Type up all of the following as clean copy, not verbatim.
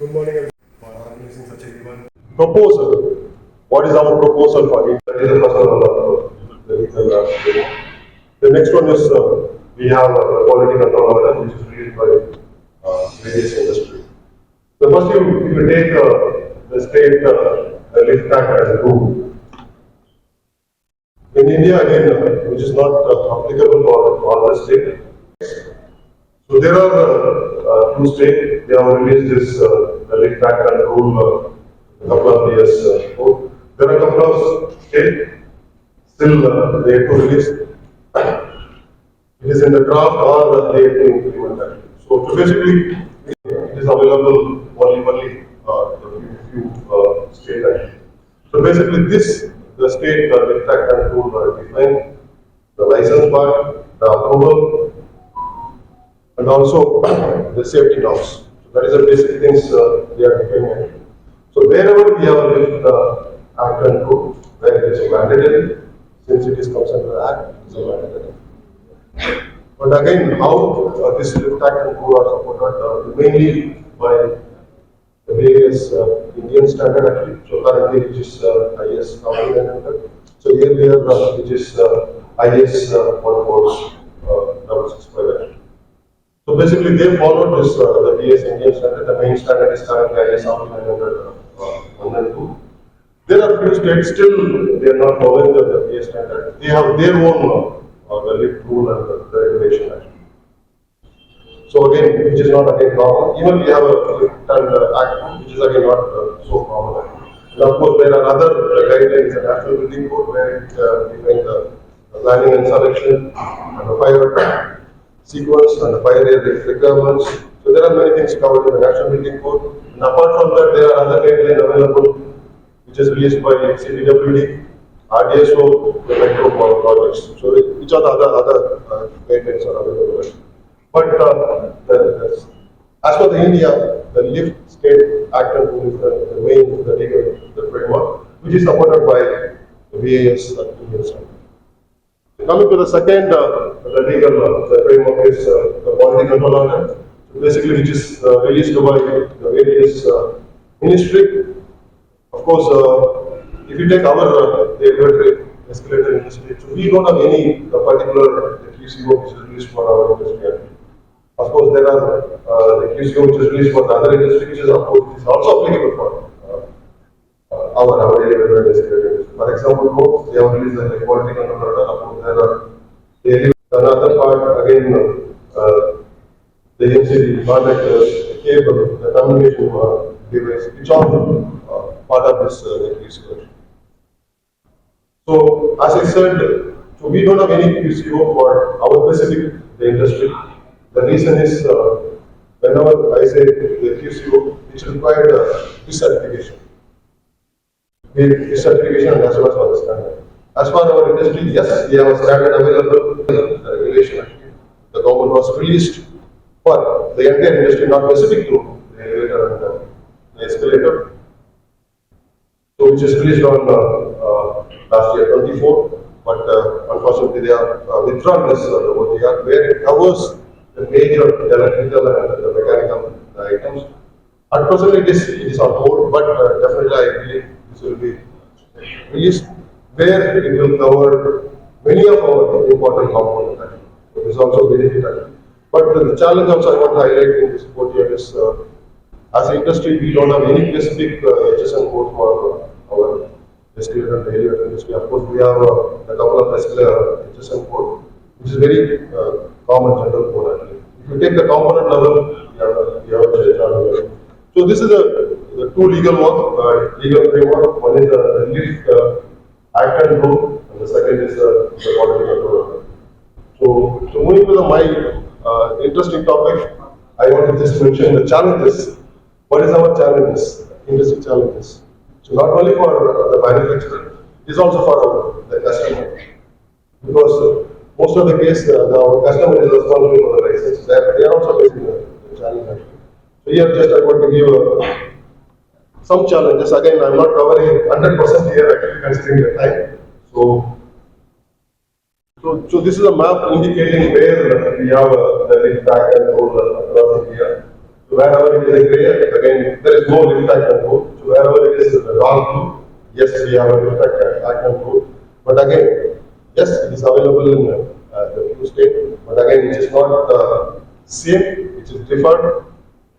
Good morning everyone for organizing such an event. Proposal. What is our proposal for it? That is the first one. The next one is we have a quality control order which is released by various industry. So first if you take the state lift factor as a rule. In India again, which is not applicable for all the states. So there are two states, they have released this lift factor rule a couple of years ago. There are a couple of states still they have to release. It is in the draft or they have to implement that. So basically, it is available only a few states actually. So basically, the state lift factor rule define the license part, the approval, and also the safety norms. So that is the basic things they are defining. So wherever we have a lift act and rule, where it is mandatory, since it is comes under the act, it is mandatory. But again, how this lift act and rule are supported mainly by the various Indian standard actually. So currently which is IS 1900. So earlier which is IS 14665. So basically, they followed this the BS Indian standard. The main standard is currently IS 1 and 2. There are few states still they are not following the BS standard. They have their own the lift rule and the regulation actually. So again, which is not again common. Even we have a lift and act, which is again not so common. And of course, there are other guidelines, the National Building Code, where it defines the planning and selection and the fire sequence and the fire area requirements. So there are many things covered in the National Building Code. And apart from that, there are other guidelines available, which is released by CPWD, RDSO, the metro projects. So which are the other guidelines are available. But as for the India, the lift state act and rule is the main the legal the framework, which is supported by the VAS Indian standard. Coming to the second, the legal framework is the quality control order, so basically which is released by the various ministry. Of course, if you take our elevator escalator industry, so we don't have any particular QCO which is released for our industry. Of course, there are the QCO which is released for the other industry, which is of course is also applicable for our elevator escalator. For example, they have released the quality control order. There are another part again, the MCD, conductors, cable, the communication device, which are part of this QCO. So, as I said, so we don't have any QCO for our specific industry. The reason is whenever I say the QCO, it's required this certification. This certification and as well as for the standard. As for our industry, yes, we have a standard available, the regulation. The government was released for the entire industry, not specific to the elevator and the escalator. So, which is released on last year 24, but unfortunately they are withdrawn this over the year, where it covers the major electrical and the mechanical items. At present it is on hold, but definitely I believe this will be released, where it will cover many of our important components. It is also beneficial. But the challenge also I want to highlight in this report here is, as an industry, we don't have any specific HSN code for our escalator and elevator industry. Of course, we have a couple of escalator HSN code, which is very common general code actually. If you take the component level, you have a challenge. So this is the two legal work, legal framework. One is the lift act and rule, and the second is the quality control. So moving to my interesting topic, I want to just mention the challenges. What is our challenges? Industry challenges. So not only for the manufacturer, it is also for the customer. Because most of the case, our customer is responsible for the license. They are also facing the challenge. So here just I want to give some challenges. Again, I am not covering 100% here actually considering the time. So this is a map indicating where we have the lift act and rule across India. So wherever it is a gray, again, there is no lift I can go. So wherever it is dark blue, yes, we have a lift I can go. But again, yes, it is available in the blue state. But again, it is not same. It is different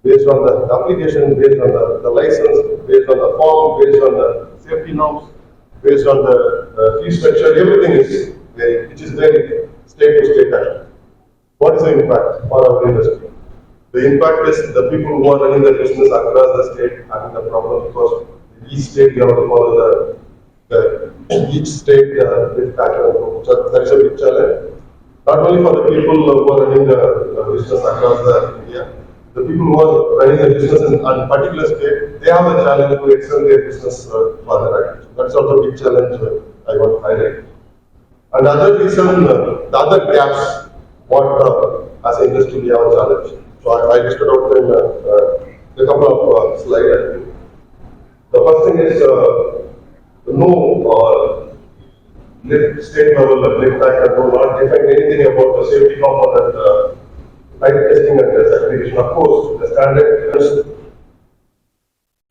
based on the application, based on the license, based on the form, based on the safety norms, based on the fee structure. Everything is very, which is very state to state action. What is the impact for our industry? The impact is the people who are running the business across the state having the problem because each state you have to follow the each state with pattern. So that is a big challenge. Not only for the people who are running the business across the India, the people who are running the business in a particular state, they have a challenge to extend their business further. That's also a big challenge I want to highlight. Another reason, the other gaps, what as an industry we have a challenge. So I listed out in a couple of slides. The first thing is no state level lift control, not define anything about the safety component, type testing and certification. Of course, the standard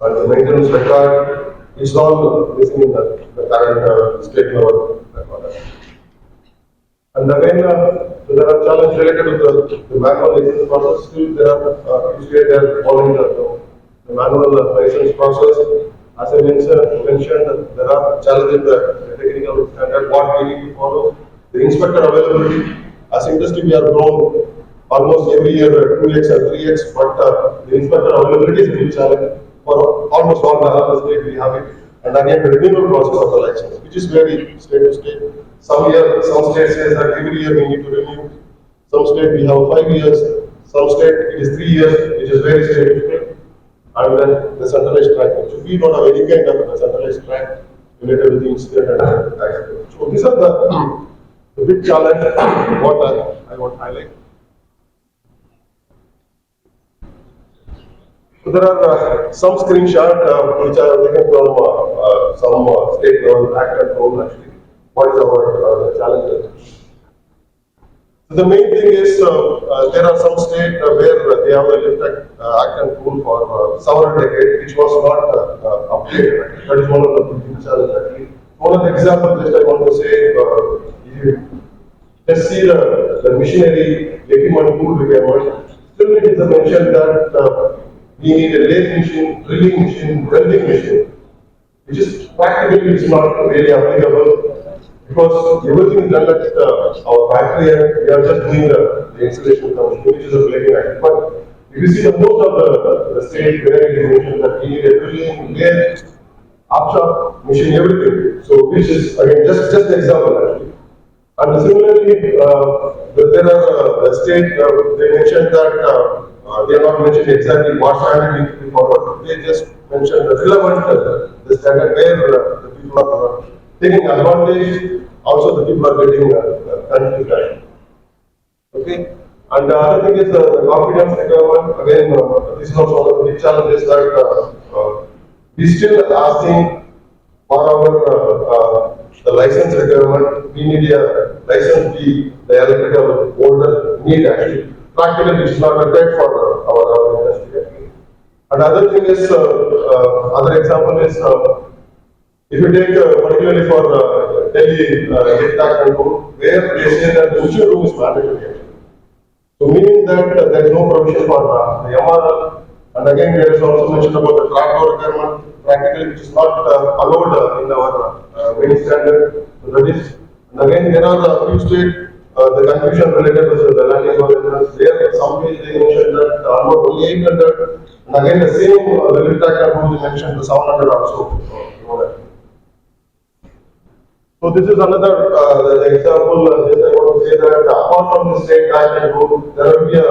and the maintenance record is all missing in the current state level record. And again, there are challenges related to the manual license process. Still, there are few states that are following the manual license process. As I mentioned, there are challenges in the technical standard, what we need to follow. The inspector availability, as industry we have grown almost every year 2x and 3x, but the inspector availability is a big challenge for almost all the states we have it. And again, the renewal process of the license, which is very state to state. Some states say that every year we need to renew. Some state we have 5 years. Some state it is 3 years, which is very state to state. And then the centralized tracking. So we don't have any kind of centralized track related with the incident and accident. So these are the big challenge what I want to highlight. So there are some screenshots which I have taken from some state level act control actually. What is our challenges? So the main thing is there are some states where they have a lift act control for several decades, which was not updated. That is one of the big challenges actually. One of the examples that I want to say, if you just see the machinery, equipment, tool requirement, still it is mentioned that we need a lathe machine, drilling machine, welding machine, which is practically is not really applicable because everything is done at our factory and we are just doing the installation commission, which is a blaming act. But if you see the most of the state where it is mentioned that we need a drilling, lathe, offshore machine, everything. So which is again just the example actually. And similarly, there are the state they mentioned that. They are not mentioning exactly what standard needs to be followed. They just mentioned the relevant the standard where the people are taking advantage. Also, the people are getting confused. Okay. And the other thing is the confidence requirement. Again, this is also one of the big challenges that we still asking for our the license requirement. We need a license fee. The electrical holder need actually. Practically, it's not required for our industry. Another thing is, other example is, if you take particularly for Delhi attack control, where they say that the machine room is mandatory. So meaning that there is no provision for the MRL, and again there is also mentioned about the trapdoor requirement, practically which is not allowed in our main standard. So that is, and again there are a few states. The confusion related to the landing ordinance, there some ways they mentioned that almost only 800, and again the same the lift act rule mentioned the 700 also. So this is another example. Just I want to say that apart from the state act and rule, there will be a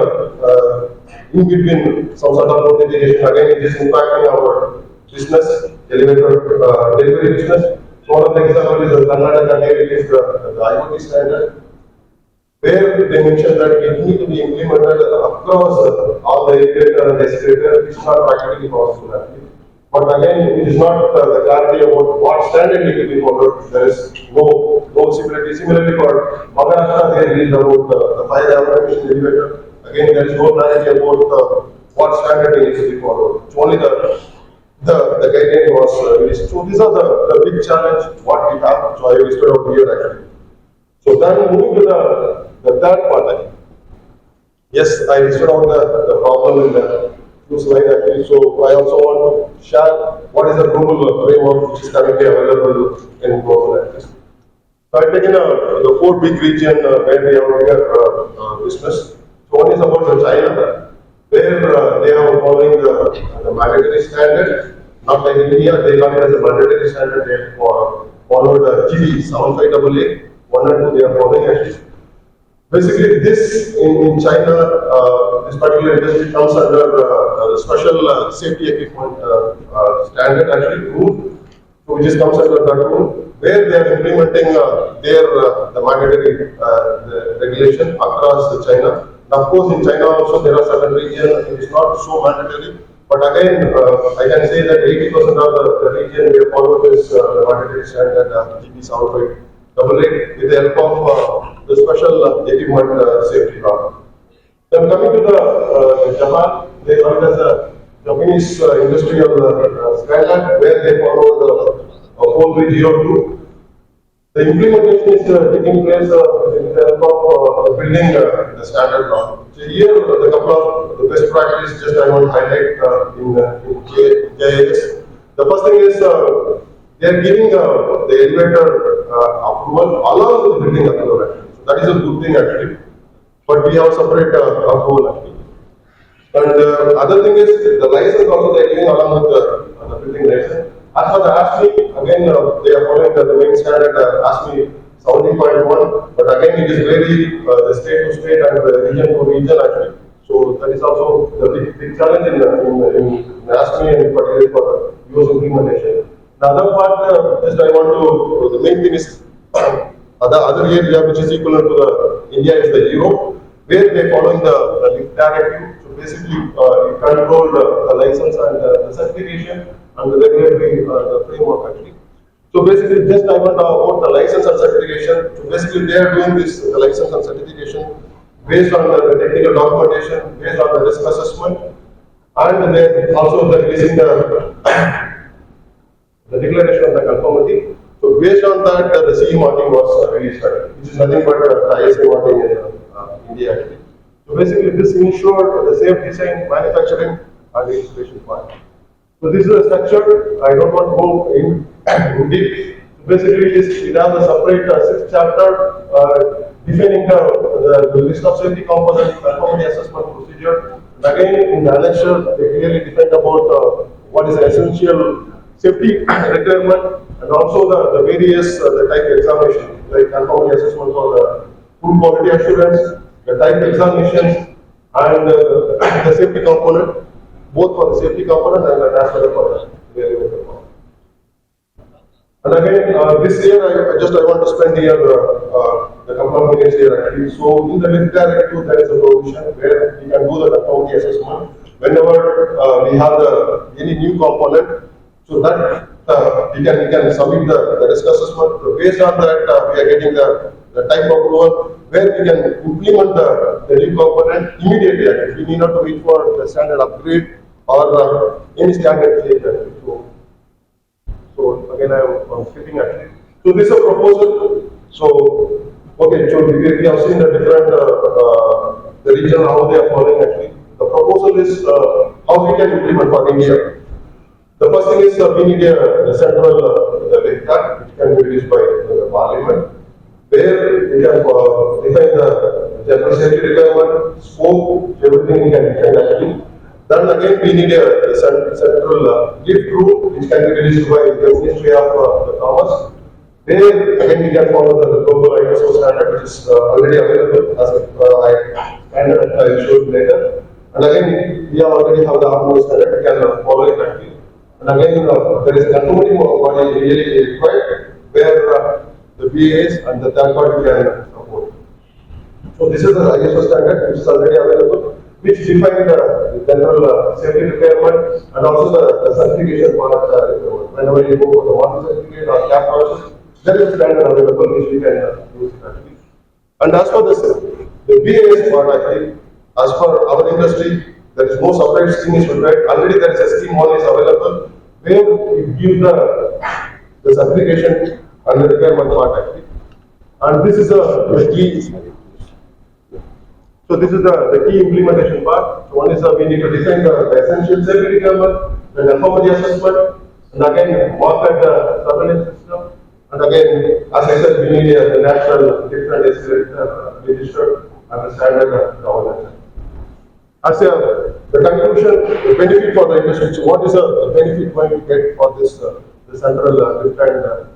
in between some sort of notification. Again, it is impacting our business, elevator delivery business. So one of the examples is the Karnataka released the IoT standard. Where they mentioned that it needs to be implemented across all the elevator and escalator, which is not practically possible actually. But again, it is not the clarity about what standard need to be followed. There is no similarity. Similarly, for Maharashtra, they released about the fire evacuation elevator. Again, there is no clarity about what standard needs to be followed. So only the guideline was released. So these are the big challenge what we have. So I listed out here actually. So then moving to the third part. Yes, I listed out the problem in the few slides actually. So I also want to share what is the global framework which is currently available in global access. So I've taken the four big region where we have here business. So one is about China, where they are following the mandatory standard. Not like India, they got it as a mandatory standard. They followed the GB 7588, 1 and 2 they are following actually. Basically, this in China, this particular industry comes under special safety equipment standard actually rule, so which is comes under that rule, where they are implementing their the mandatory the regulation across the China. Now, of course, in China also there are certain regions it is not so mandatory, but again, I can say that 80% of the region they follow this mandatory standard GB 7588 with the help of the special equipment safety law. Then coming to the Japan, they call it as a Japanese industrial standard where they follow the 4302. The implementation is taking place with the help of building the standard law. So here, the couple of the best practice just I want to highlight in JIS. The first thing is they are giving the elevator approval along with the building approval actually. So that is a good thing actually. But we have separate approval actually. And other thing is the license also they are giving along with the building license. As for the ASME, again they are following the main standard ASME 17.1, but again it is very the state to state and region to region actually. So that is also the big challenge in ASME and particularly for US implementation. The other part, just I want to, the main thing is the other area which is equivalent to the India is the Europe, where they following the LIFT directive. So basically, you control the license and the certification and the regulatory the framework actually. So basically, just I want to about the license and certification. So basically, they are doing this the license and certification based on the technical documentation, based on the risk assessment, and then also the releasing the declaration of the conformity. So based on that, the CE marking was released, which is nothing but the ISA marking in India actually. So basically, this ensured the safe design, manufacturing, and installation part. So this is a structure. I don't want to go in deep. Basically, it has a separate sixth chapter defining the list of safety components, conformity assessment procedure. And again, in the annexure, they clearly define about what is the essential safety requirement, and also the various the type examination, like conformity assessment for the food quality assurance, the type examinations, and the safety component, both for the safety component and as well for the elevator component. And again, this year I want to spend here the couple of minutes here actually. So in the LIFT directive, there is a provision where we can do the conformity assessment whenever we have any new component. So that we can submit the risk assessment. So based on that, we are getting the type of approval where we can implement the new component immediately. Actually. We need not to wait for the standard upgrade or any standard change. So again, I'm skipping actually. So this is a proposal. So okay, so we have seen the different the region how they are following actually. The proposal is how we can implement for India. The first thing is we need the central LIFT Act, which can be released by the Parliament, where we can define the general safety requirement, scope, everything we can define actually. Then again, we need a central LIFT rule, which can be released by the Ministry of Commerce. There again, we can follow the global ISO standard, which is already available as a standard I will show you later. And again, we already have the harmonized standard, we can follow it actually. And again, there is a conformity body really required where the BAs and the third party can support. So this is the ISO standard which is already available, which defines the general safety requirement and also the certification part requirement. Whenever you go for the water certificate or CAP process, there is a standard available which we can use it actually. And as for this, the BAs part actually, as for our industry, There is no separate scheme is required. Already there is a scheme one is available where it gives the certification and the requirement part actually. And this is the key. So this is the key implementation part. So one is we need to define the essential safety requirement, the conformity assessment, and again market surveillance system. And again, as I said, we need the national different escalator registered and the standard governance. As the conclusion, the benefit for the industry. So what is the benefit going to get for this the central different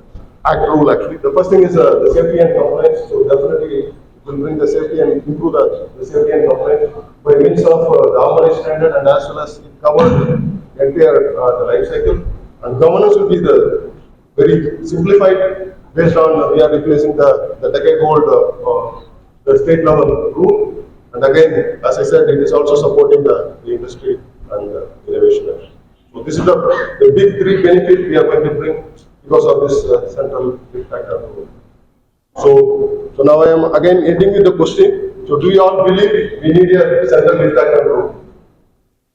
act rule actually? The first thing is the safety and compliance. So definitely it will bring the safety and improve the safety and compliance by means of the harmonized standard and as well as it covers the entire the life cycle. And governance will be the very simplified based on we are replacing the decade-old the state level rule. And again, as I said, it is also supporting the industry and innovation. So this is the big three benefits we are going to bring because of this central big factor rule. So now I am again ending with the question. So do you all believe we need a central big factor rule?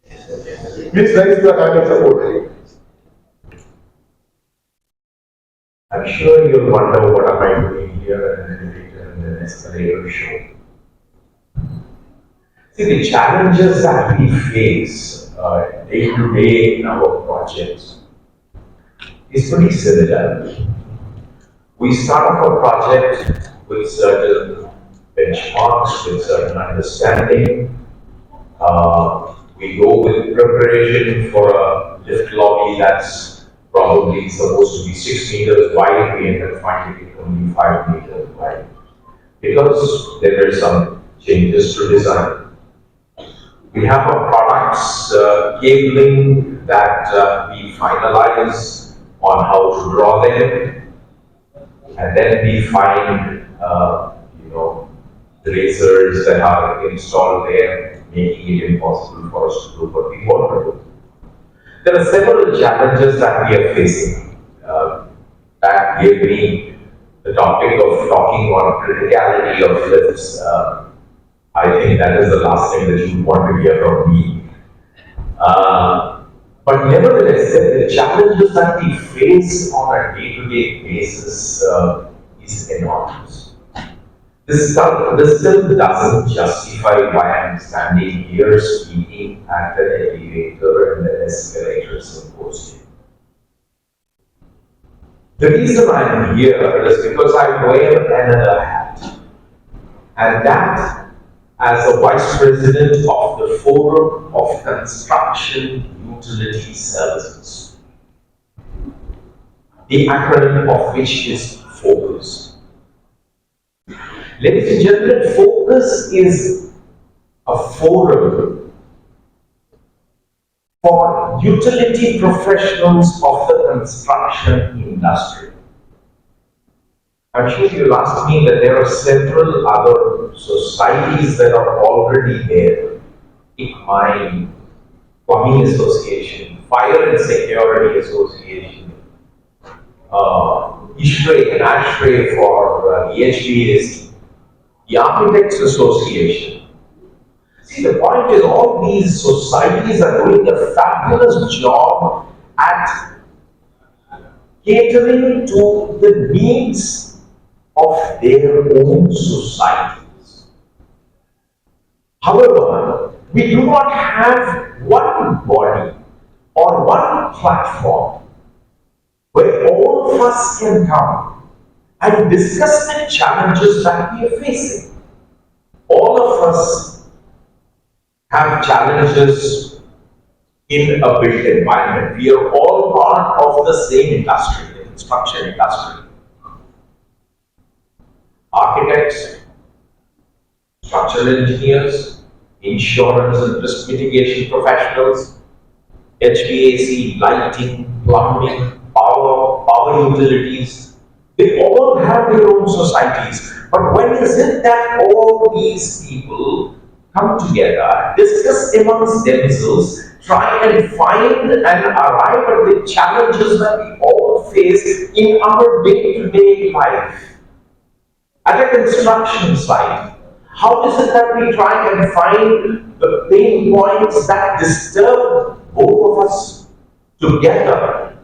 Please raise your hand and support. I'm sure you'll wonder what am I doing here at an elevator and an escalator show. See, the challenges that we face day to day in our projects is pretty similar. We start off a project with certain benchmarks, with certain understanding. We go with preparation for a lift lobby that's probably supposed to be 6 meters wide. We end up finding it only 5 meters wide because there were some changes to design. We have our products cabling that we finalize on how to draw them, and then we find tracers that are installed there, making it impossible for us to do what we want to do. There are several challenges that we are facing. That gave me the topic of talking on criticality of lifts. I think that is the last thing that you want to hear from me. But nevertheless, the challenges that we face on a day-to-day basis is enormous. This still doesn't justify why I'm standing here speaking at an elevator and an escalator symposium. The reason I'm here is because I wear another hat, and that as the Vice President of the Forum of Construction Utility Services, the acronym of which is FOCUS. Ladies and gentlemen, FOCUS is a forum for utility professionals of the construction industry. I'm sure you'll ask me that there are several other societies that are already there. ISEEVENTUS, Plumbing Association, Fire and Security Association, ISHRAE and ASHRAE for the HVAC, the Architects Association. See, the point is all these societies are doing a fabulous job at catering to the needs of their own societies. However, we do not have one body or one platform where all of us can come and discuss the challenges that we are facing. All of us have challenges in a built environment. We are all part of the same industry, the construction industry. Architects, structural engineers, insurance and risk mitigation professionals, HVAC, lighting, plumbing, power utilities, they all have their own societies. But when is it that all these people come together, discuss amongst themselves, try and find and arrive at the challenges that we all face in our day-to-day life? At a construction site, how is it that we try and find the pain points that disturb both of us together.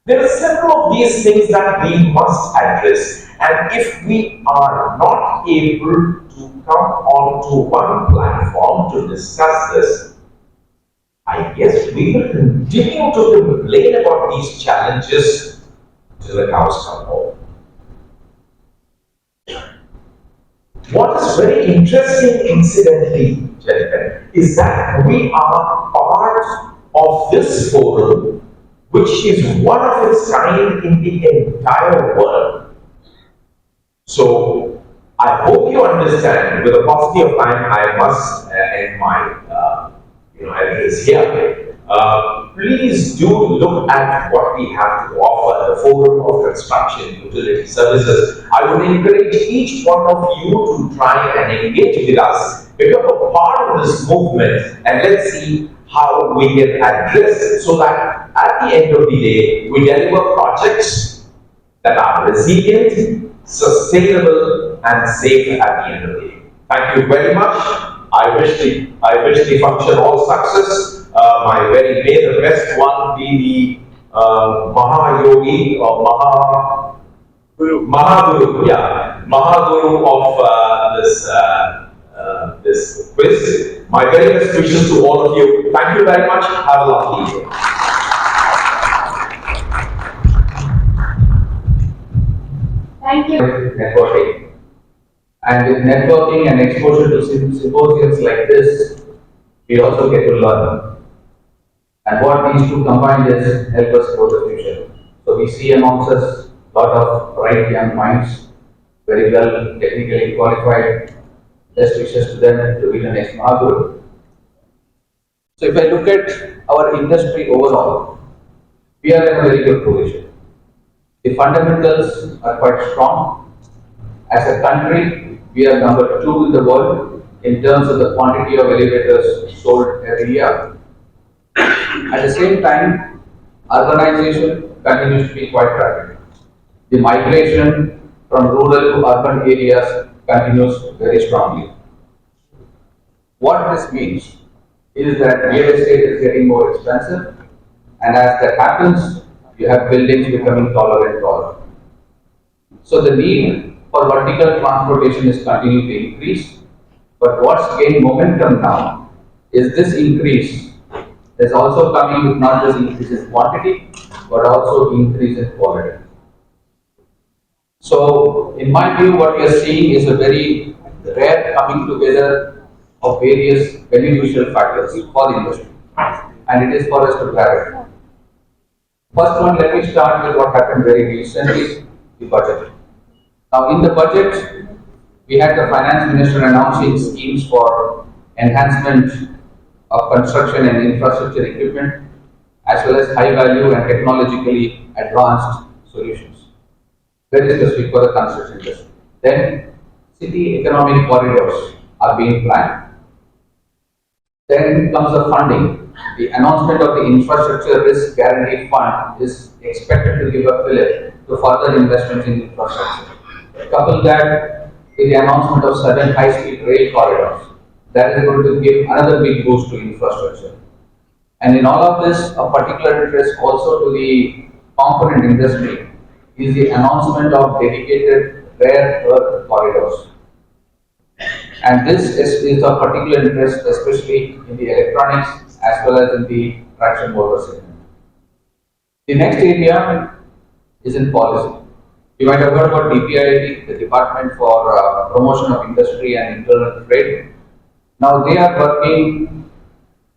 There are several of these things that we must address, and if we are not able to come onto one platform to discuss this, I guess we will continue to complain about these challenges till the cows come home. What is very interesting, incidentally, gentlemen, is that we are part of this forum, which is one of its kind in the entire world. So, I hope you understand, with a paucity of time, I must end my address here. Please do look at what we have to offer, the Forum of Construction Utility Services. I would encourage each one of you to try and engage with us, become a part of this movement, and let's see how we can address it so that at the end of the day, we deliver projects that are resilient, sustainable, and safe at the end of the day. Thank you very much. I wish the function all success. May the best one be the Mahayogi or Mahaguru of this quiz. My very best wishes to all of you. Thank you very much. Have a lovely day. Thank you. Networking. And with networking and exposure to symposiums like this, we also get to learn. And what these two combined is help us for the future. So we see amongst us a lot of bright young minds, very well technically qualified. Best wishes to them to be the next Mahaguru. So if I look at our industry overall, we are in a very good position. The fundamentals are quite strong. As a country, we are number 2 in the world in terms of the quantity of elevators sold every year. At the same time, urbanization continues to be quite rapid. The migration from rural to urban areas continues very strongly. What this means is that real estate is getting more expensive, and as that happens, you have buildings becoming taller and taller. So the need for vertical transportation is continuing to increase, but what's gained momentum now is this increase is also coming with not just increase in quantity, but also increase in quality. So, in my view, what we are seeing is a very rare coming together of various beneficial factors for the industry, and it is for us to grab it. First one, let me start with what happened very recently, the budget. Now, in the budget, we had the finance minister announcing schemes for enhancement of construction and infrastructure equipment, as well as high value and technologically advanced solutions, very specific for the construction industry. Then, city economic corridors are being planned. Then comes the funding. The announcement of the Infrastructure Risk Guarantee Fund is expected to give a fillip to further investments in infrastructure. Couple that with the announcement of certain high-speed rail corridors, that is going to give another big boost to infrastructure. And in all of this, a particular interest also to the component industry is the announcement of dedicated rare earth corridors. And this is of particular interest, especially in the electronics as well as in the traction motor segment. The next area is in policy. You might have heard about DPIIT, the Department for Promotion of Industry and Internal Trade. Now they are working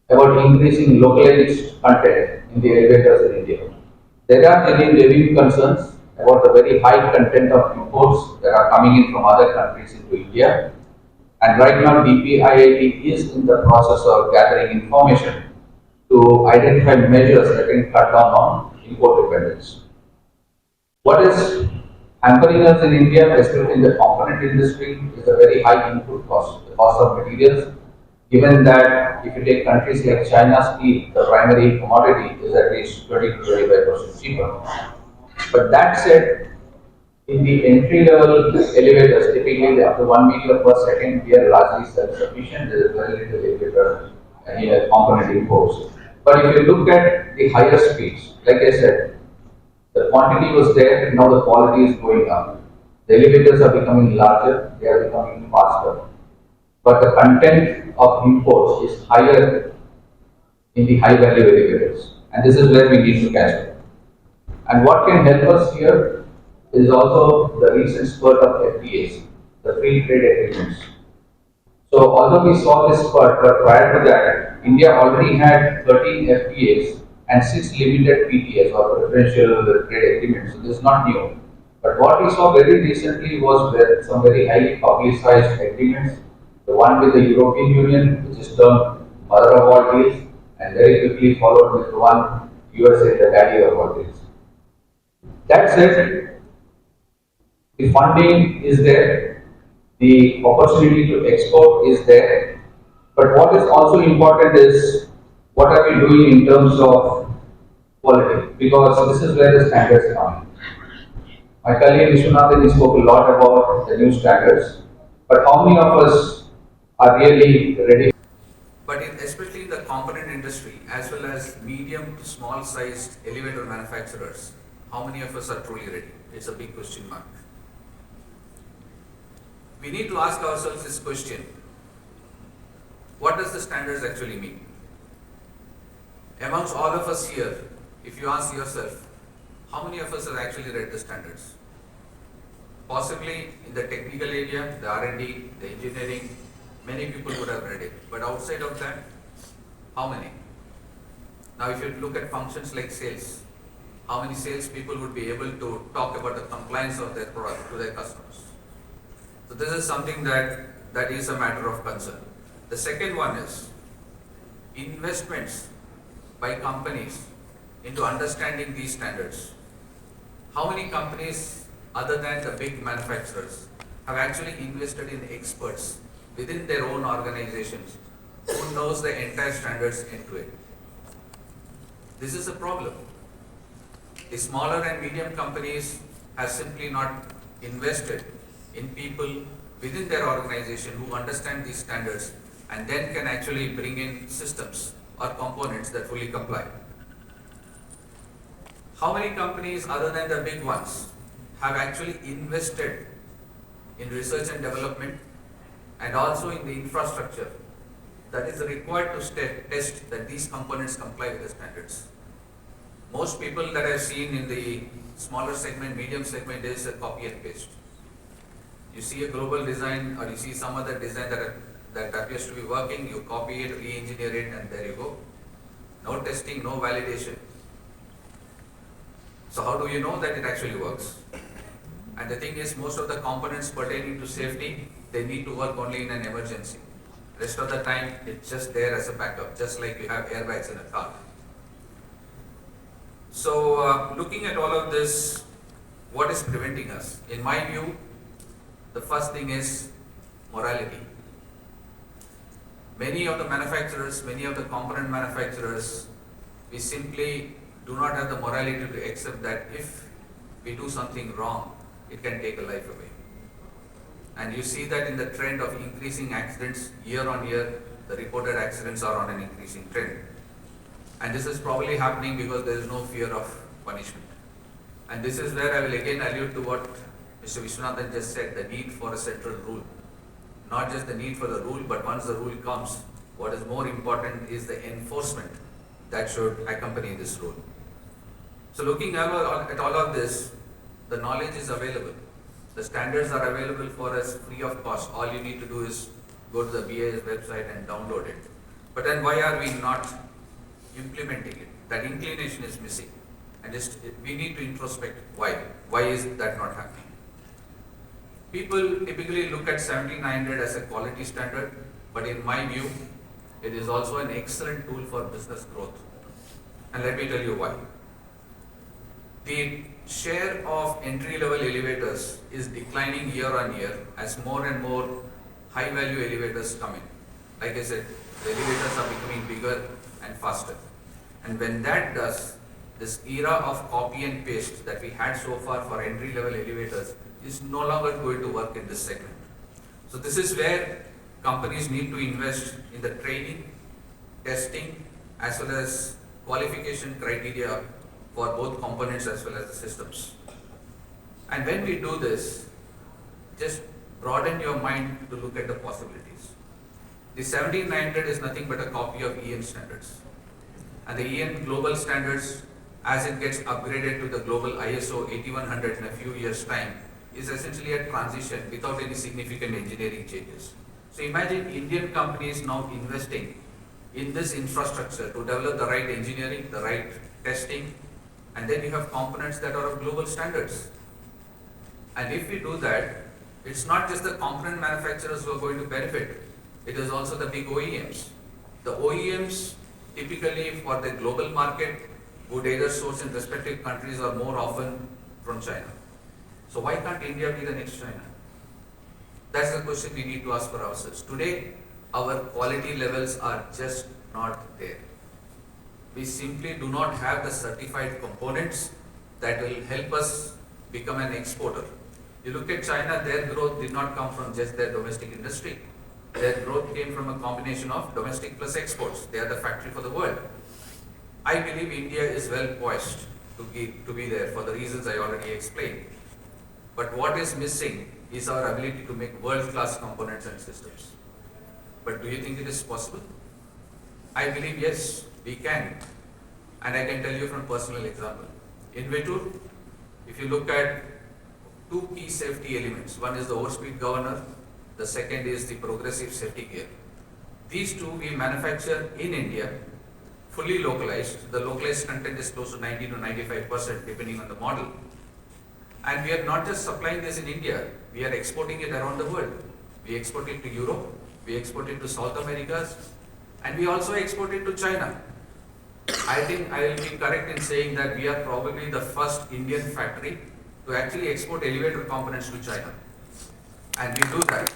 about increasing localized content in the elevators in India. There are genuine concerns about the very high content of imports that are coming in from other countries into India. And right now DPIIT is in the process of gathering information to identify measures that can cut down on import dependence. What is hampering us in India, especially in the component industry, is a very high input cost, the cost of materials, given that if you take countries like China, steel, the primary commodity is at least 20 to 25% cheaper. But that said, In the entry level elevators, typically up to 1 meter per second, we are largely self-sufficient. There is very little elevator component imposed. But if you look at the higher speeds, like I said, the quantity was there, now the quality is going up. The elevators are becoming larger, they are becoming faster. But the content of imports is higher in the high value elevators. And this is where we need to catch up. And what can help us here is also the recent spurt of FTAs, the free trade agreements. So although we saw this spurt, but prior to that, India already had 13 FTAs and 6 limited PTAs or preferential trade agreements. So this is not new. But what we saw very recently was some very highly publicized agreements. The one with the European Union, which is termed mother of all deals, and very quickly followed with one USA, the daddy of all deals. That said, the funding is there, the opportunity to export is there, but what is also important is what are we doing in terms of quality, because this is where the standards come in. My colleague Vishwanathan spoke a lot about the new standards, but how many of us are really ready? But especially in the component industry as well as medium to small sized elevator manufacturers, how many of us are truly ready? It's a big question mark. We need to ask ourselves this question: what does the standards actually mean? Amongst all of us here, if you ask yourself, how many of us have actually read the standards? Possibly in the technical area, the R&D, the engineering, many people would have read it. But outside of that, how many? Now if you look at functions like sales, how many sales people would be able to talk about the compliance of their product to their customers? So this is something that is a matter of concern. The second one is investments by companies into understanding these standards. How many companies other than the big manufacturers have actually invested in experts within their own organizations who knows the entire standards end to end? This is a problem. The smaller and medium companies have simply not invested in people within their organization who understand these standards and then can actually bring in systems or components that fully comply. How many companies other than the big ones have actually invested in research and development and also in the infrastructure that is required to test that these components comply with the standards? Most people that I've seen in the smaller segment, medium segment is a copy and paste. You see a global design or you see some other design that appears to be working, you copy it, re-engineer it, and there you go. No testing, no validation. So how do you know that it actually works? And the thing is, most of the components pertaining to safety, they need to work only in an emergency. Rest of the time, it's just there as a backup, just like you have airbags in a car. So looking at all of this, what is preventing us? In my view, the first thing is morality. Many of the manufacturers, many of the component manufacturers, we simply do not have the morality to accept that if we do something wrong, it can take a life away. And you see that in the trend of increasing accidents year on year, the reported accidents are on an increasing trend. And this is probably happening because there is no fear of punishment. And this is where I will again allude to what Mr. Vishwanathan just said, the need for a central rule. Not just the need for the rule, but once the rule comes, what is more important is the enforcement that should accompany this rule. So looking at all of this, the knowledge is available. The standards are available for us free of cost. All you need to do is go to the BIS website and download it. But then why are we not implementing it? That inclination is missing. And we need to introspect why. Why is that not happening? People typically look at 17900 as a quality standard, but in my view, it is also an excellent tool for business growth. And let me tell you why. The share of entry-level elevators is declining year on year as more and more high-value elevators come in. Like I said, the elevators are becoming bigger and faster. And when that does, this era of copy and paste that we had so far for entry level elevators is no longer going to work in this segment. So this is where companies need to invest in the training, testing, as well as qualification criteria for both components as well as the systems. And when we do this, just broaden your mind to look at the possibilities. The 17900 is nothing but a copy of EN standards. And the EN global standards, as it gets upgraded to the global ISO 8100 in a few years' time, is essentially a transition without any significant engineering changes. So imagine Indian companies now investing in this infrastructure to develop the right engineering, the right testing, and then you have components that are of global standards. And if we do that, it's not just the component manufacturers who are going to benefit, it is also the big OEMs. The OEMs typically for the global market would either source in respective countries or more often from China. So why can't India be the next China? That's the question we need to ask for ourselves. Today, our quality levels are just not there. We simply do not have the certified components that will help us become an exporter. You look at China, their growth did not come from just their domestic industry. Their growth came from a combination of domestic plus exports. They are the factory for the world. I believe India is well poised to be there for the reasons I already explained. But what is missing is our ability to make world-class components and systems. But do you think it is possible? I believe yes, we can. And I can tell you from personal example. In Wittur, if you look at two key safety elements, one is the overspeed governor, the second is the progressive safety gear. These two we manufacture in India, fully localized. The localized content is close to 90 to 95% depending on the model. And we are not just supplying this in India, we are exporting it around the world. We export it to Europe, we export it to South America, and we also export it to China. I think I will be correct in saying that we are probably the first Indian factory to actually export elevator components to China. And we do that.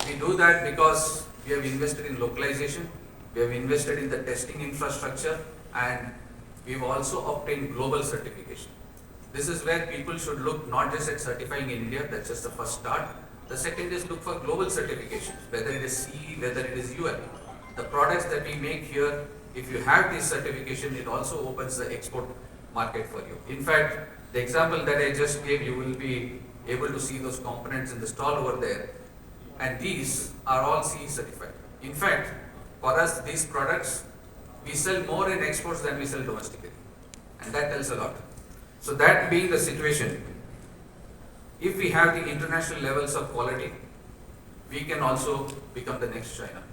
We do that because we have invested in localization, we have invested in the testing infrastructure, and we've also obtained global certification. This is where people should look not just at certifying in India, that's just the first start. The second is look for global certifications, whether it is CE, whether it is UL. The products that we make here, if you have this certification, it also opens the export market for you. In fact, the example that I just gave, you will be able to see those components in the stall over there. And these are all CE certified. In fact, for us, these products, we sell more in exports than we sell domestically. And that tells a lot. So that being the situation, if we have the international levels of quality, we can also become the next China.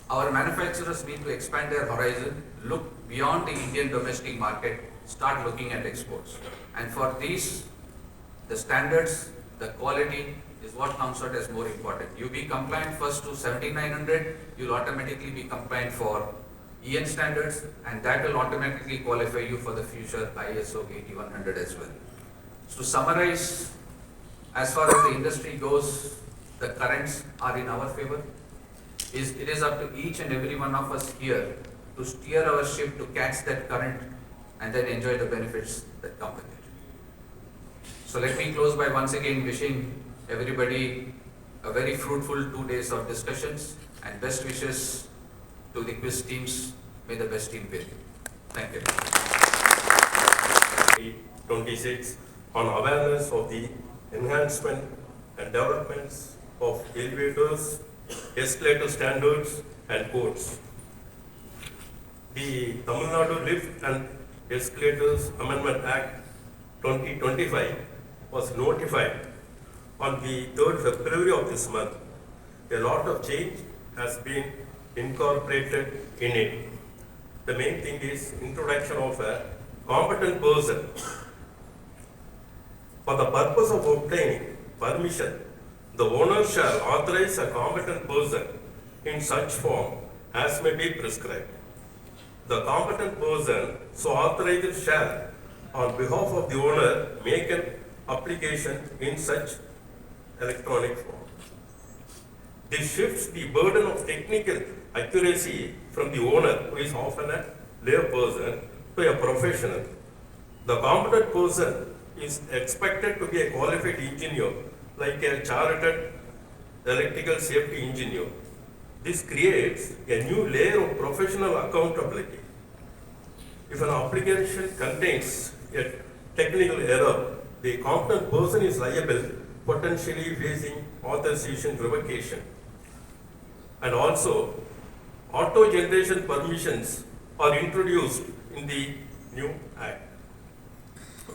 Our manufacturers need to expand their horizon, look beyond the Indian domestic market, start looking at exports. And for these, the standards, the quality is what comes out as more important. You be compliant first to 17900, you'll automatically be compliant for EN standards, and that will automatically qualify you for the future ISO 8100 as well. So to summarize, as far as the industry goes, the currents are in our favor. It is up to each and every one of us here to steer our ship to catch that current and then enjoy the benefits that come with it. So let me close by once again wishing everybody a very fruitful 2 days of discussions, and best wishes to the quiz teams. May the best team win. Thank you. 26 on awareness of the enhancement and developments of elevators, escalator standards and codes. The Tamil Nadu Lift and Escalators Amendment Act 2025 was notified on the 3rd February of this month. A lot of change has been incorporated in it. The main thing is introduction of a competent person. For the purpose of obtaining permission, the owner shall authorize a competent person in such form as may be prescribed. The competent person so authorized shall, on behalf of the owner, make an application in such electronic form. This shifts the burden of technical accuracy from the owner, who is often a lay person to a professional. The competent person is expected to be a qualified engineer, like a chartered electrical safety engineer. This creates a new layer of professional accountability. If an application contains a technical error, the competent person is liable, potentially facing authorization revocation. And also, auto generation permissions are introduced in the new Act.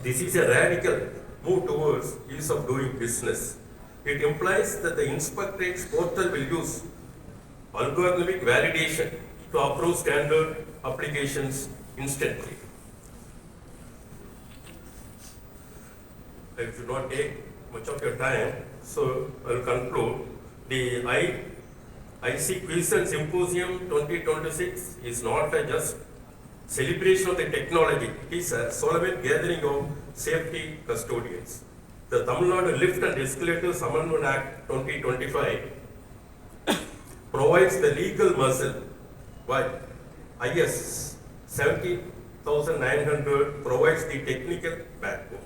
This is a radical move towards ease of doing business. It implies that the inspectorate's portal will use algorithmic validation to approve standard applications instantly. I should not take much of your time, so I will conclude. The ISEE Quiz and Symposium 2026 is not a just celebration of the technology, it is a solemn gathering of safety custodians. The Tamil Nadu Lift and Escalators Amendment Act 2025 provides the legal muscle, while IS 70,900 provides the technical backbone.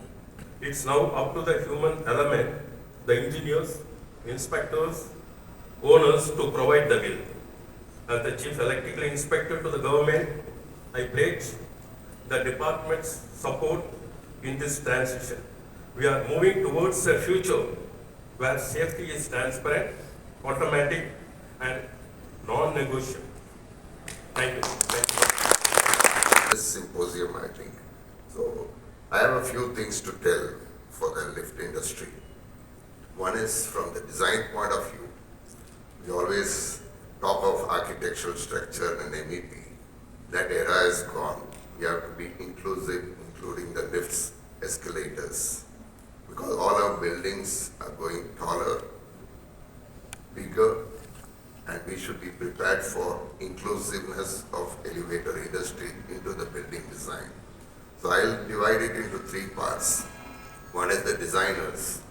It's now up to the human element, the engineers, inspectors, owners to provide the will. As the Chief Electrical Inspector to the government, I pledge the department's support in this transition. We are moving towards a future where safety is transparent, automatic, and non-negotiable. Thank you. This symposium, I think. So I have a few things to tell for the lift industry. One is from the design point of view. We always talk of architectural structure and MEP. That era is gone. We have to be inclusive, including the lifts, escalators, because all our buildings are going taller, bigger, and we should be prepared for inclusiveness of elevator industry into the building design. So I'll divide it into three parts. One is the designers.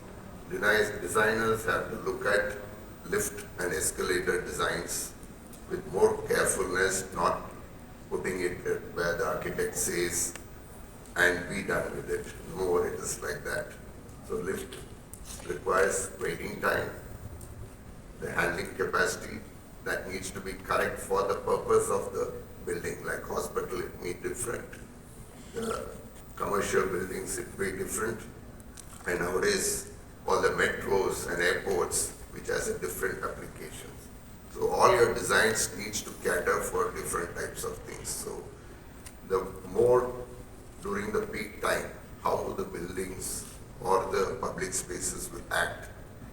Designers have to look at lift and escalator designs with more carefulness, not putting it where the architect says and be done with it. No, it is like that. So lift requires waiting time, the handling capacity that needs to be correct for the purpose of the building. Like hospital, it may be different. Commercial buildings, it may be different. And nowadays, all the metros and airports, which has a different applications. So all your designs needs to cater for different types of things. So the more during the peak time, how the buildings or the public spaces will act,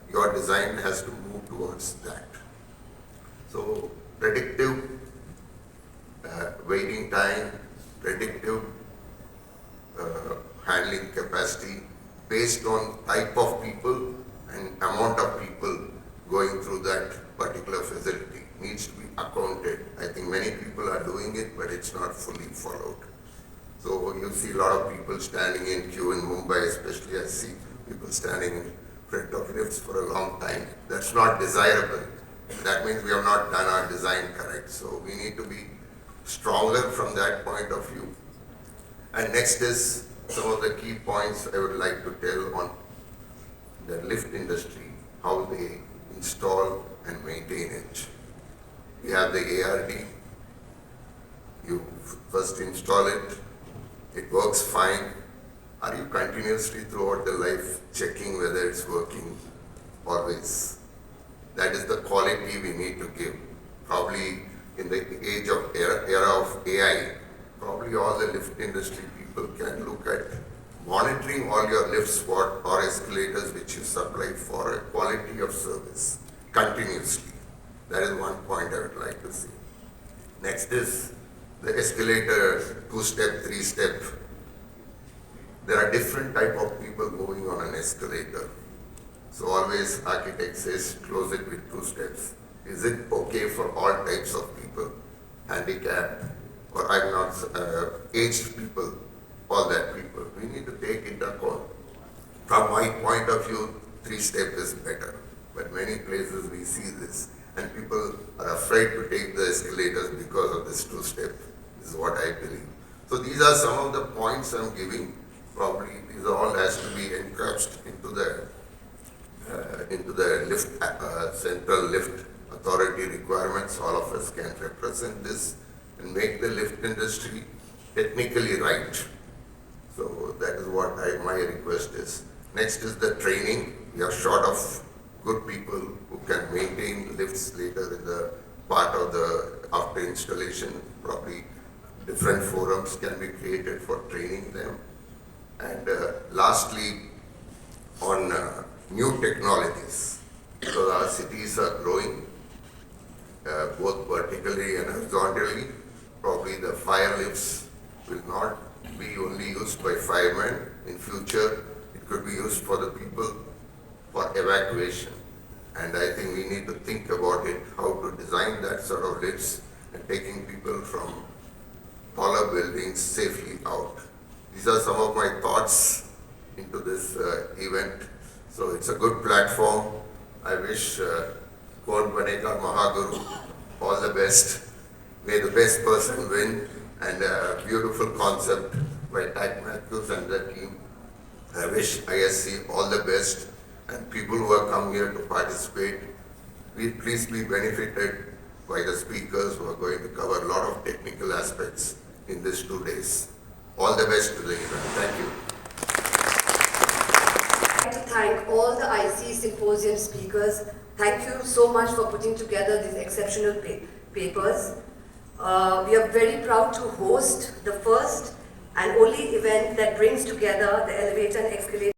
your design has to move towards that. So predictive waiting time, predictive handling capacity based on type of people and amount of people going through that particular facility needs to be accounted. I think many people are doing it, but it's not fully followed. So you see a lot of people standing in queue in Mumbai, especially I see people standing in front of lifts for a long time. That's not desirable. That means we have not done our design correct. So we need to be stronger from that point of view. And next is some of the key points I would like to tell on the lift industry, how they install and maintain it. We have the ARD. You first install it. It works fine. Are you continuously throughout the life checking whether it's working? Always. That is the quality we need to give. Probably in the age of era of AI, probably all the lift industry people can look at monitoring all your lifts or escalators which you supply for a quality of service continuously. That is one point I would like to see. Next is the escalator, 2-step, 3-step. There are different type of people moving on an escalator. So always architect says close it with 2 steps. Is it okay for all types of people? Handicapped or I'm not aged people, all that people. We need to take into account. From my point of view, 3-step is better. But many places we see this and people are afraid to take the escalators because of this 2-step. is what I believe. So these are some of the points I'm giving. Probably these all has to be encapsulated into the lift, central lift authority requirements. All of us can represent this and make the lift industry technically right. So that is what my request is. Next is the training. We are short of good people who can maintain lifts later in the part of the after installation. Probably different forums can be created for training them. And lastly, on new technologies. So our cities are growing both vertically and horizontally. Probably the fire lifts will not be only used by firemen. In future, it could be used for the people for evacuation. And I think we need to think about it, how to design that sort of lifts and taking people from taller buildings safely out. These are some of my thoughts into this event. So it's a good platform. I wish Kaun Banega Mahaguru all the best. May the best person win, and a beautiful concept by Tag Matthews and the team. I wish ISC all the best, and people who have come here to participate, please be benefited by the speakers who are going to cover a lot of technical aspects in these 2 days. All the best to the event. Thank you. I'd like to thank all the ISEE Symposium speakers. Thank you so much for putting together these exceptional papers. We are very proud to host the first and only event that brings together the elevator and escalator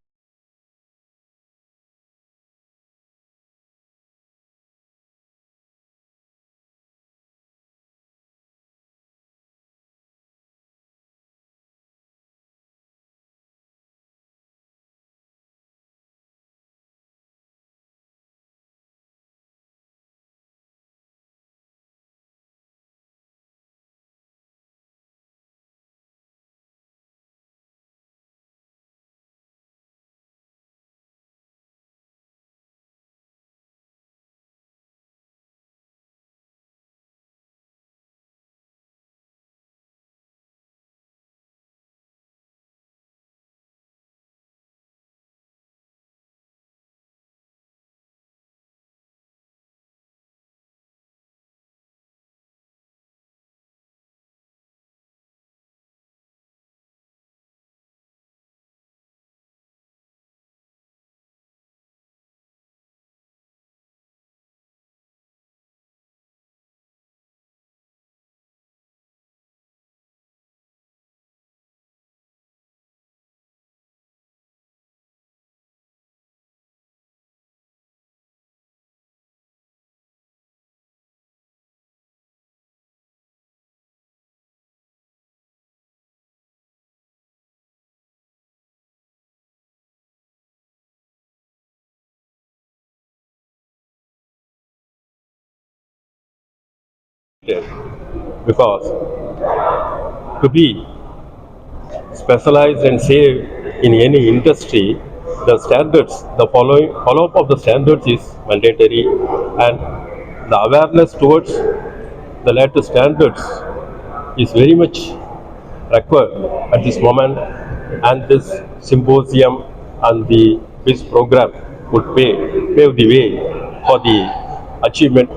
because to be specialized and save in any industry, the standards, the follow-up of the standards is mandatory, and the awareness towards the latest standards is very much required at this moment, and this symposium and this program would pave the way for the achievement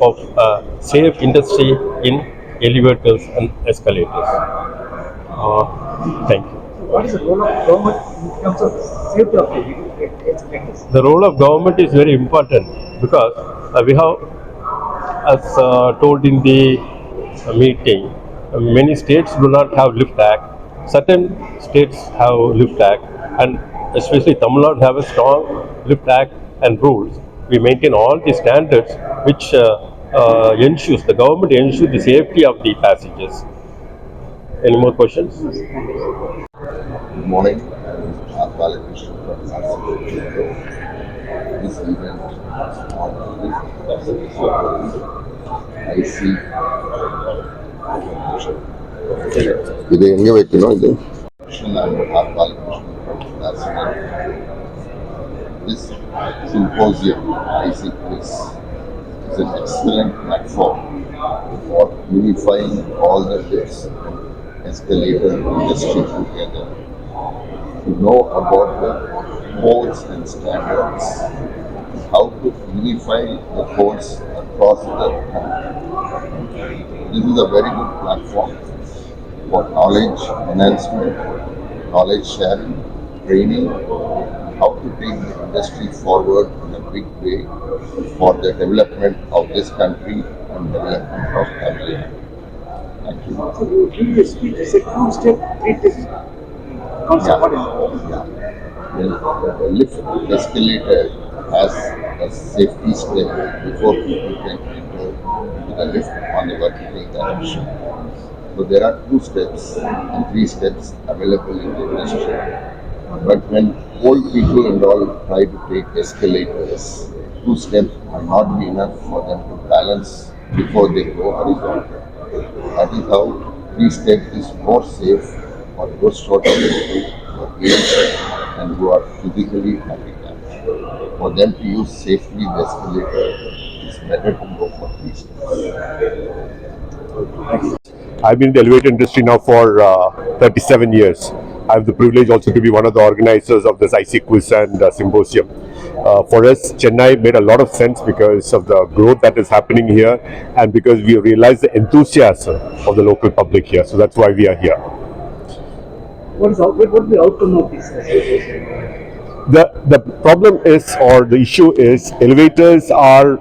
of a safe industry in elevators and escalators. Thank you. What is the role of government in terms of safety of the escalators? The role of government is very important because we have, as told in the meeting, many states do not have lift act. Certain states have lift act, and especially Tamil Nadu have a strong lift act and rules. We maintain all the standards which ensures the government ensures the safety of the passengers. Any more questions? Good morning. I'm Balakrishnan from ISEE. This event ISEE. இது எங்க வைக்கணும் இது? This symposium ISEE is an excellent platform for unifying all the lifts and escalator industry together to know about the codes and standards, how to unify the codes across the country. This is a very good platform for knowledge enhancement, knowledge sharing, training, how to take the industry forward in a big way for the development of this country and development of Tamil. Thank you. So you give a speech, it's a two-step, three-step concept. The lift escalator has a safety step before people can enter into the lift on the vertical direction. So there are 2 steps and 3 steps available in the industry. But when old people and all try to take escalators, 2 steps will not be enough for them to balance before they go horizontal. That is how 3 steps is more safe for those sort of people who are aged and who are physically handicapped. For them to use safely the escalator, it's better to go for 3 steps. I've been in the elevator industry now for 37 years. I have the privilege also to be one of the organizers of this ISEE quiz and Symposium. For us, Chennai made a lot of sense because of the growth that is happening here and because we realize the enthusiasm of the local public here. So that's why we are here. What is the outcome of this association? The problem is, or the issue is, elevators are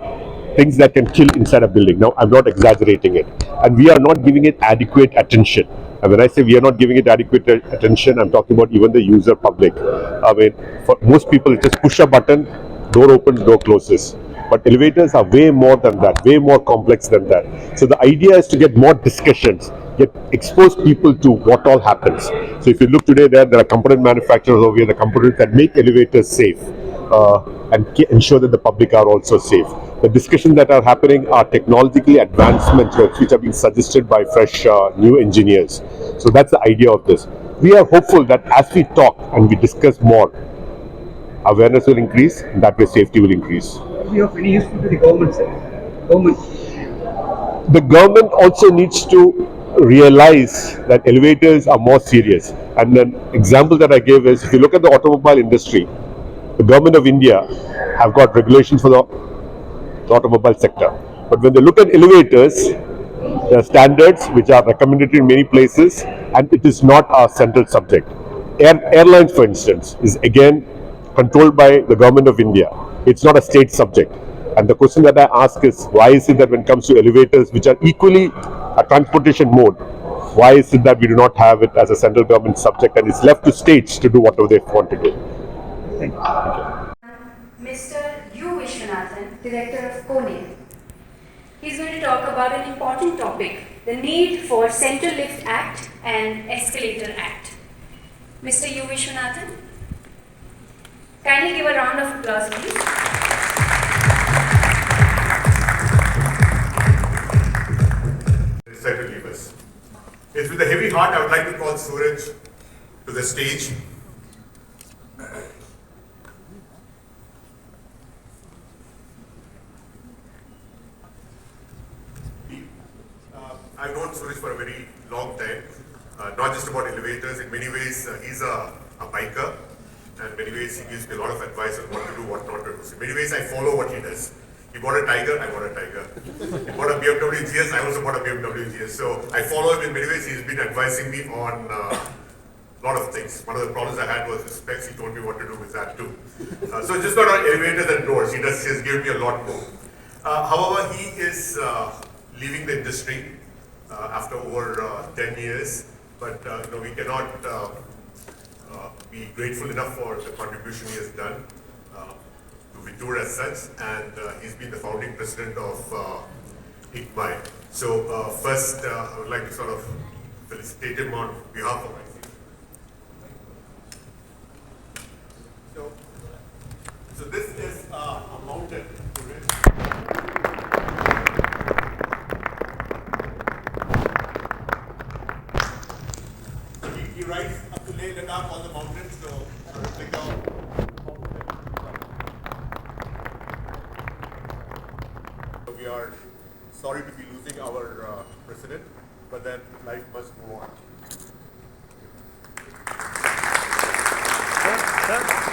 things that can kill inside a building. Now, I'm not exaggerating it. And we are not giving it adequate attention. And when I say we are not giving it adequate attention, I'm talking about even the user public. I mean, for most people, it's just push a button, door opens, door closes. But elevators are way more than that, way more complex than that. So the idea is to get more discussions, expose people to what all happens. So if you look today, there are component manufacturers over here, the components that make elevators safe and ensure that the public are also safe. The discussions that are happening are technologically advancements which are being suggested by fresh new engineers. So that's the idea of this. We are hopeful that as we talk and we discuss more, awareness will increase, and that way safety will increase. We are very useful to the government, sir. The government also needs to realize that elevators are more serious. And an example that I gave is, if you look at the automobile industry, the government of India have got regulations for the automobile sector. But when they look at elevators, there are standards which are recommended in many places, and it is not our central subject. Airlines, for instance, is again controlled by the government of India. It's not a state subject. And the question that I ask is, why is it that when it comes to elevators, which are equally a transportation mode, why is it that we do not have it as a central government subject and it's left to states to do whatever they want to do? Thank you. Mr. U. Vishwanathan, Director of CONE. He's going to talk about an important topic, the need for Central Lift Act and Escalator Act. Mr. U. Vishwanathan, kindly give a round of applause, please. Decided to leave us. It's with a heavy heart I would like to call Suraj to the stage. I've known Suraj for a very long time, not just about elevators. In many ways, he's a biker, and in many ways, he gives me a lot of advice on what to do, what not to do. So in many ways, I follow what he does. He bought a Tiger, I bought a Tiger. He bought a BMW GS, I also bought a BMW GS. So I follow him in many ways. He's been advising me on a lot of things. One of the problems I had was the specs. He told me what to do with that too. So just not on elevators and doors. He has given me a lot more. However, he is leaving the industry after over 10 years. But we cannot be grateful enough for the contribution he has done to Wittur as such, and he's been the founding president of EECMAI. So first, I would like to sort of felicitate him on behalf of ISEE. So this is a mountain. He rides up to Leh Ladakh on the mountains, so check out. We are sorry to be losing our president, but then life must move on. Sir,